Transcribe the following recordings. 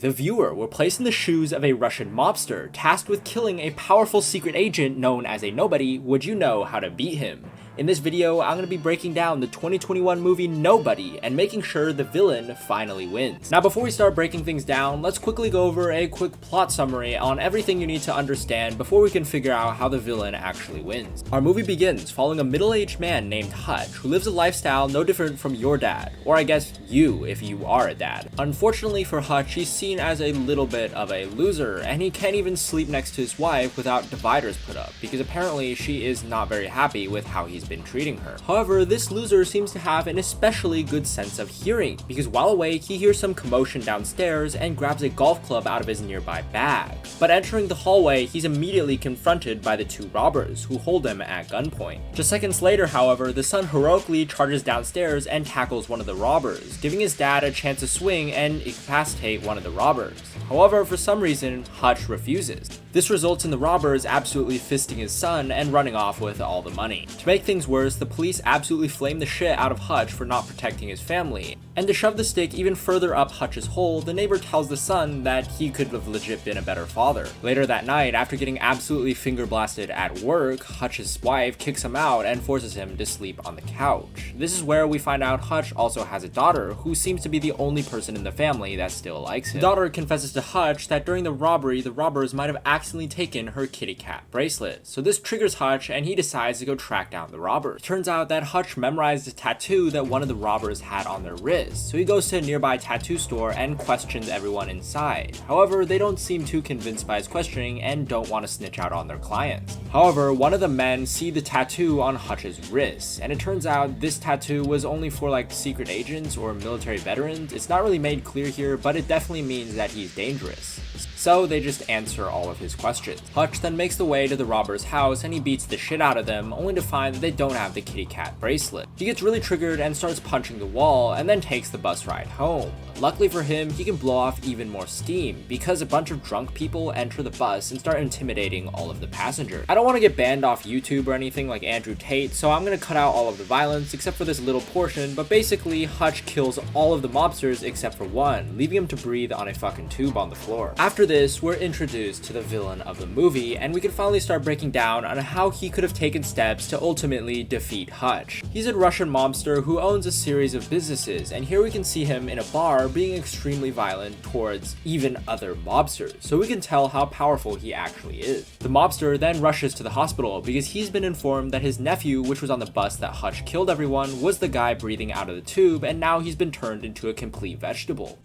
the viewer, were placed in the shoes of a Russian mobster tasked with killing a powerful secret agent known as a nobody. Would you know how to beat him? In this video, I'm going to be breaking down the 2021 movie Nobody and making sure the villain finally wins. Now before we start breaking things down, let's quickly go over a quick plot summary on everything you need to understand before we can figure out how the villain actually wins. Our movie begins following a middle-aged man named Hutch who lives a lifestyle no different from your dad, or I guess you if you are a dad. Unfortunately for Hutch, he's seen as a little bit of a loser, and he can't even sleep next to his wife without dividers put up, because apparently she is not very happy with how he's been treating her. However, this loser seems to have an especially good sense of hearing, because while awake he hears some commotion downstairs and grabs a golf club out of his nearby bag. But entering the hallway, he's immediately confronted by the two robbers, who hold him at gunpoint. Just seconds later, however, the son heroically charges downstairs and tackles one of the robbers, giving his dad a chance to swing and incapacitate one of the robbers. However, for some reason, Hutch refuses. This results in the robbers absolutely fisting his son and running off with all the money. To make things worse, the police absolutely flame the shit out of Hutch for not protecting his family. And to shove the stick even further up Hutch's hole, the neighbor tells the son that he could have legit been a better father. Later that night, after getting absolutely finger blasted at work, Hutch's wife kicks him out and forces him to sleep on the couch. This is where we find out Hutch also has a daughter, who seems to be the only person in the family that still likes him. The daughter confesses to Hutch that during the robbery, the robbers might have accidentally taken her kitty cat bracelet. So this triggers Hutch and he decides to go track down the robbers. It turns out that Hutch memorized a tattoo that one of the robbers had on their wrist, so he goes to a nearby tattoo store and questions everyone inside. However, they don't seem too convinced by his questioning and don't want to snitch out on their clients. However, one of the men sees the tattoo on Hutch's wrist, and it turns out this tattoo was only for like secret agents or military veterans. It's not really made clear here, but it definitely means that he's dangerous. So they just answer all of his questions. Hutch then makes the way to the robber's house and he beats the shit out of them, only to find that they don't have the kitty cat bracelet. He gets really triggered and starts punching the wall and then takes the bus ride home. Luckily for him, he can blow off even more steam because a bunch of drunk people enter the bus and start intimidating all of the passengers. I don't want to get banned off YouTube or anything like Andrew Tate, so I'm going to cut out all of the violence except for this little portion, but basically Hutch kills all of the mobsters except for one, leaving him to breathe on a fucking tube on the floor. After this, we're introduced to the villain of the movie, and we can finally start breaking down on how he could have taken steps to ultimately defeat Hutch. He's a Russian mobster who owns a series of businesses, and here we can see him in a bar being extremely violent towards even other mobsters, so we can tell how powerful he actually is. The mobster then rushes to the hospital because he's been informed that his nephew, which was on the bus that Hutch killed everyone, was the guy breathing out of the tube, and now he's been turned into a complete vegetable.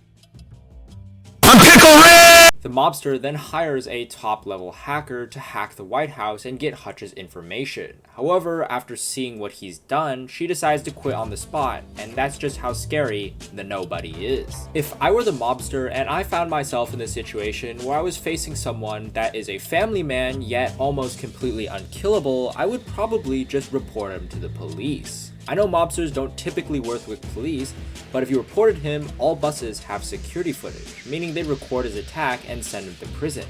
The mobster then hires a top-level hacker to hack the White House and get Hutch's information. However, after seeing what he's done, she decides to quit on the spot, and that's just how scary the nobody is. If I were the mobster and I found myself in this situation where I was facing someone that is a family man yet almost completely unkillable, I would probably just report him to the police. I know mobsters don't typically work with police, but if you reported him, all buses have security footage, meaning they record his attack and send him to prison.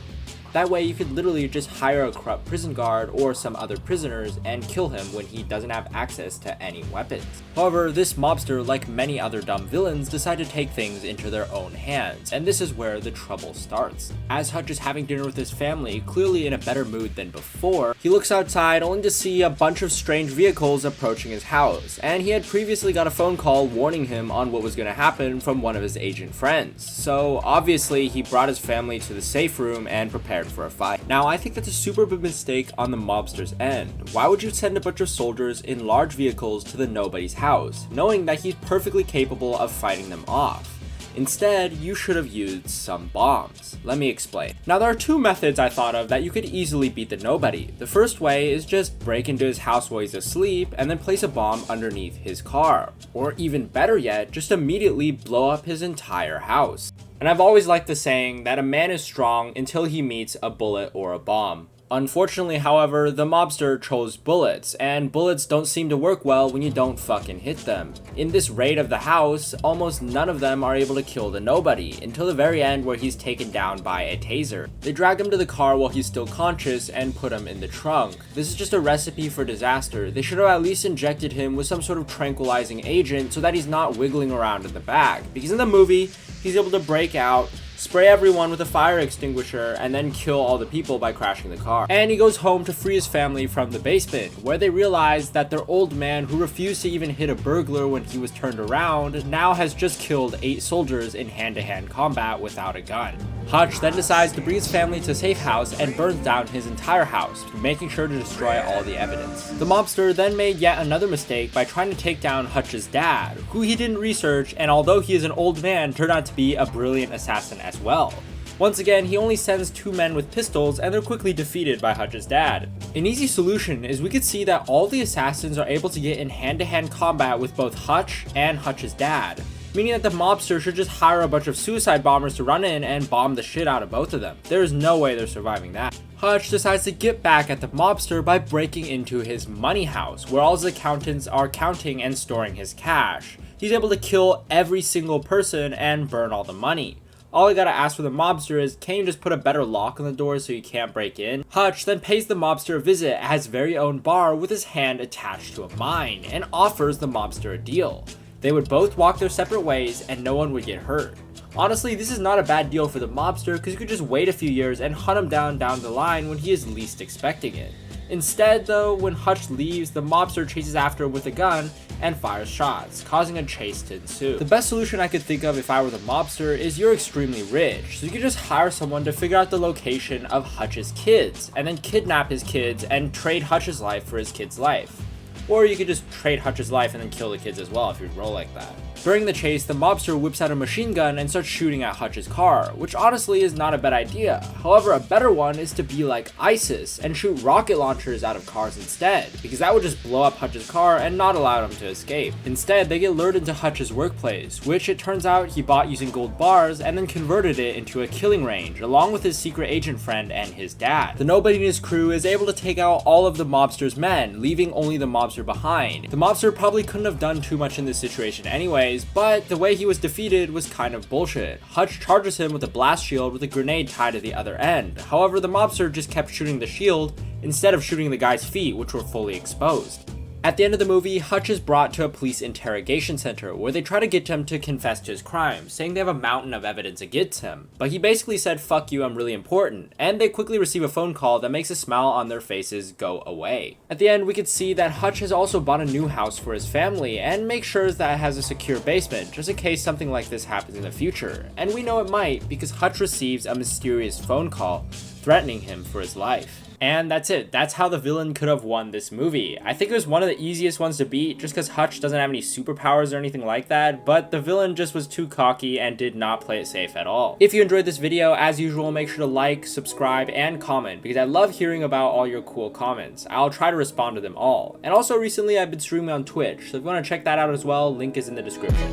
That way you could literally just hire a corrupt prison guard or some other prisoners and kill him when he doesn't have access to any weapons. However, this mobster, like many other dumb villains, decide to take things into their own hands, and this is where the trouble starts. As Hutch is having dinner with his family, clearly in a better mood than before, he looks outside only to see a bunch of strange vehicles approaching his house, and he had previously got a phone call warning him on what was going to happen from one of his agent friends. So obviously he brought his family to the safe room and prepared for a fight. Now, I think that's a super big mistake on the mobster's end. Why would you send a bunch of soldiers in large vehicles to the nobody's house, knowing that he's perfectly capable of fighting them off? Instead, you should have used some bombs. Let me explain. Now, there are two methods I thought of that you could easily beat the nobody. The first way is just break into his house while he's asleep and then place a bomb underneath his car. Or even better yet, just immediately blow up his entire house. And I've always liked the saying that a man is strong until he meets a bullet or a bomb. Unfortunately, however, the mobster chose bullets, and bullets don't seem to work well when you don't fucking hit them. In this raid of the house, almost none of them are able to kill the nobody, until the very end where he's taken down by a taser. They drag him to the car while he's still conscious and put him in the trunk. This is just a recipe for disaster. They should have at least injected him with some sort of tranquilizing agent so that he's not wiggling around in the back, because in the movie, he's able to break out, spray everyone with a fire extinguisher, and then kill all the people by crashing the car. And he goes home to free his family from the basement, where they realize that their old man, who refused to even hit a burglar when he was turned around, now has just killed 8 soldiers in hand-to-hand combat without a gun. Hutch then decides to bring his family to a safe house and burns down his entire house, making sure to destroy all the evidence. The mobster then made yet another mistake by trying to take down Hutch's dad, who he didn't research, and although he is an old man, turned out to be a brilliant assassin as well. Once again, he only sends 2 men with pistols, and they're quickly defeated by Hutch's dad. An easy solution is we could see that all the assassins are able to get in hand-to-hand combat with both Hutch and Hutch's dad, meaning that the mobster should just hire a bunch of suicide bombers to run in and bomb the shit out of both of them. There is no way they're surviving that. Hutch decides to get back at the mobster by breaking into his money house, where all his accountants are counting and storing his cash. He's able to kill every single person and burn all the money. All I gotta ask for the mobster is, can you just put a better lock on the door so you can't break in? Hutch then pays the mobster a visit at his very own bar with his hand attached to a mine, and offers the mobster a deal. They would both walk their separate ways and no one would get hurt. Honestly, this is not a bad deal for the mobster because you could just wait a few years and hunt him down the line when he is least expecting it. Instead though, when Hutch leaves, the mobster chases after him with a gun and fires shots, causing a chase to ensue. The best solution I could think of if I were the mobster is you're extremely rich, so you could just hire someone to figure out the location of Hutch's kids, and then kidnap his kids and trade Hutch's life for his kid's life. Or you could just trade Hutch's life and then kill the kids as well if you roll like that. During the chase, the mobster whips out a machine gun and starts shooting at Hutch's car, which honestly is not a bad idea. However, a better one is to be like ISIS and shoot rocket launchers out of cars instead, because that would just blow up Hutch's car and not allow him to escape. Instead, they get lured into Hutch's workplace, which it turns out he bought using gold bars and then converted it into a killing range, along with his secret agent friend and his dad. The nobody in his crew is able to take out all of the mobster's men, leaving only the mobster behind. The mobster probably couldn't have done too much in this situation anyways, but the way he was defeated was kind of bullshit. Hutch charges him with a blast shield with a grenade tied to the other end. However, the mobster just kept shooting the shield instead of shooting the guy's feet, which were fully exposed. At the end of the movie, Hutch is brought to a police interrogation center where they try to get him to confess to his crimes, saying they have a mountain of evidence against him. But he basically said, "Fuck you, I'm really important," and they quickly receive a phone call that makes a smile on their faces go away. At the end, we could see that Hutch has also bought a new house for his family and makes sure that it has a secure basement, just in case something like this happens in the future. And we know it might, because Hutch receives a mysterious phone call threatening him for his life. And that's it. That's how the villain could have won this movie. I think it was one of the easiest ones to beat just because Hutch doesn't have any superpowers or anything like that, but the villain just was too cocky and did not play it safe at all. If you enjoyed this video, as usual, make sure to like, subscribe, and comment because I love hearing about all your cool comments. I'll try to respond to them all. And also recently I've been streaming on Twitch, so if you want to check that out as well, link is in the description.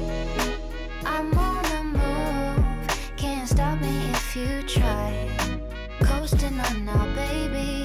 I'm on the move, can't stop me if you try. Coasting on now, baby.